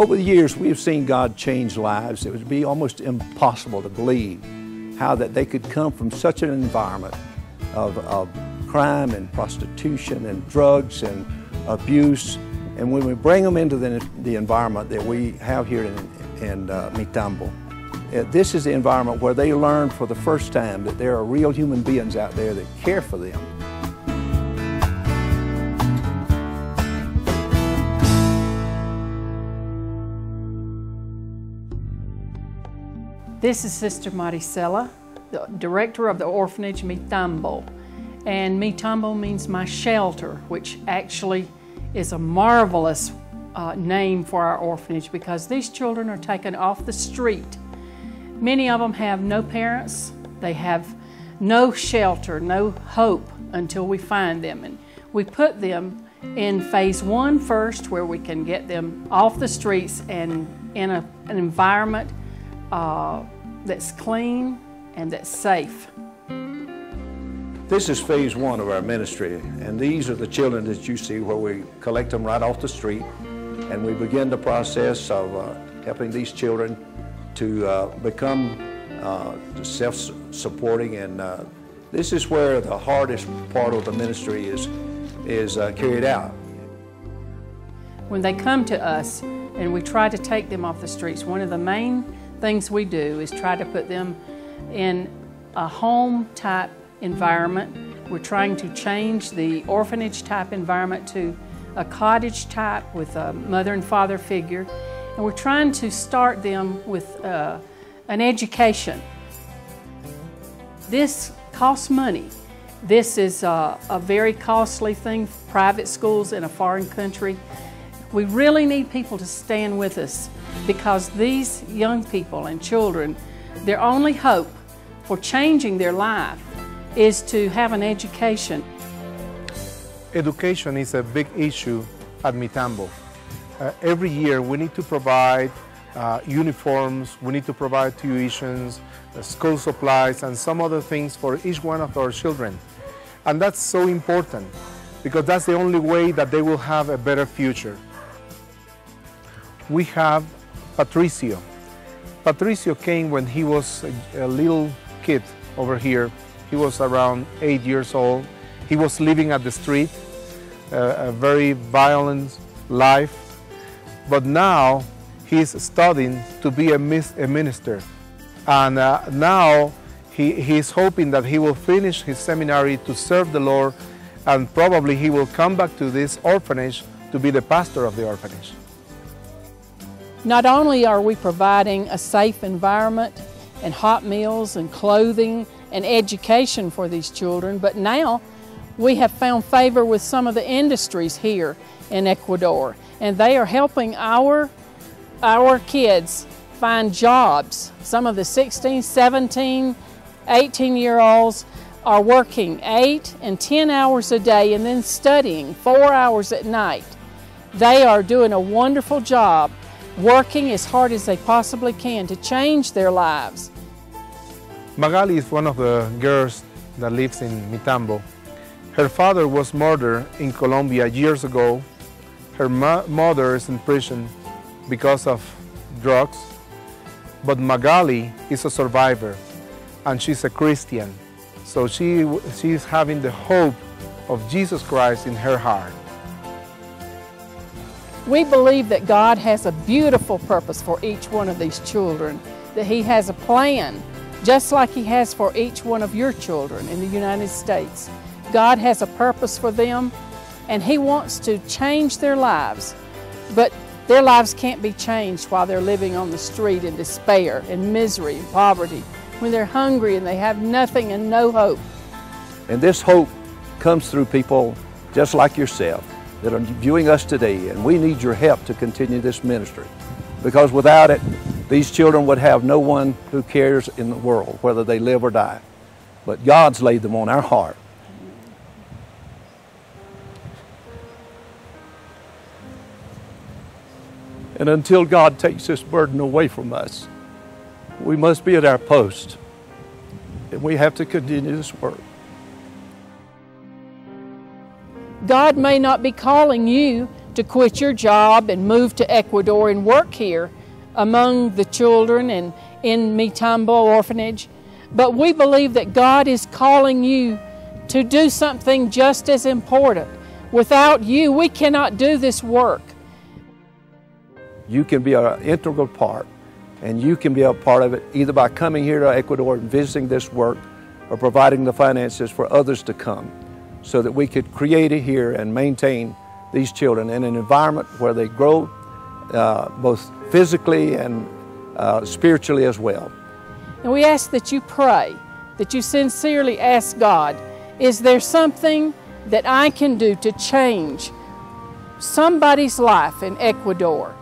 Over the years, we have seen God change lives. It would be almost impossible to believe how that they could come from such an environment of crime and prostitution and drugs and abuse. And when we bring them into the environment that we have here in Mitambo, this is the environment where they learn for the first time that there are real human beings out there that care for them. This is Sister Maricela, the director of the orphanage Mitambo. And Mitambo means my shelter, which actually is a marvelous name for our orphanage because these children are taken off the street. Many of them have no parents, they have no shelter, no hope until we find them. And we put them in phase 1 first, where we can get them off the streets and in an environment that's clean and that's safe. This is phase 1 of our ministry, and these are the children that you see where we collect them right off the street, and we begin the process of helping these children to become self-supporting, and this is where the hardest part of the ministry is carried out. When they come to us and we try to take them off the streets, one of the main things we do is try to put them in a home-type environment. We're trying to change the orphanage-type environment to a cottage-type with a mother and father figure. And we're trying to start them with an education. This costs money. This is a very costly thing, private schools in a foreign country. We really need people to stand with us because these young people and children, their only hope for changing their life is to have an education. Education is a big issue at Mitambo. Every year we need to provide uniforms, we need to provide tuitions, school supplies, and some other things for each one of our children. And that's so important because that's the only way that they will have a better future. We have Patricio. Patricio came when he was a little kid over here. He was around 8 years old. He was living at the street, a very violent life. But now he's studying to be a minister. And now he's hoping that he will finish his seminary to serve the Lord, and probably he will come back to this orphanage to be the pastor of the orphanage. Not only are we providing a safe environment and hot meals and clothing and education for these children, but now we have found favor with some of the industries here in Ecuador, and they are helping our kids find jobs. Some of the 16, 17, 18-year-olds are working 8 and 10 hours a day and then studying 4 hours at night. They are doing a wonderful job, working as hard as they possibly can to change their lives. Magali is one of the girls that lives in Mitambo. Her father was murdered in Colombia years ago. Her mother is in prison because of drugs. But Magali is a survivor, and she's a Christian. So she's having the hope of Jesus Christ in her heart. We believe that God has a beautiful purpose for each one of these children, that He has a plan, just like He has for each one of your children in the United States. God has a purpose for them, and He wants to change their lives, but their lives can't be changed while they're living on the street in despair, in misery, and poverty, when they're hungry and they have nothing and no hope. And this hope comes through people just like yourself that are viewing us today, and we need your help to continue this ministry, because without it, these children would have no one who cares in the world, whether they live or die. But God's laid them on our heart. And until God takes this burden away from us, we must be at our post, and we have to continue this work. God may not be calling you to quit your job and move to Ecuador and work here among the children and in Mitambo Orphanage. But we believe that God is calling you to do something just as important. Without you, we cannot do this work. You can be an integral part, and you can be a part of it either by coming here to Ecuador and visiting this work, or providing the finances for others to come, so that we could create it here and maintain these children in an environment where they grow both physically and spiritually as well. And we ask that you pray, that you sincerely ask God, is there something that I can do to change somebody's life in Ecuador?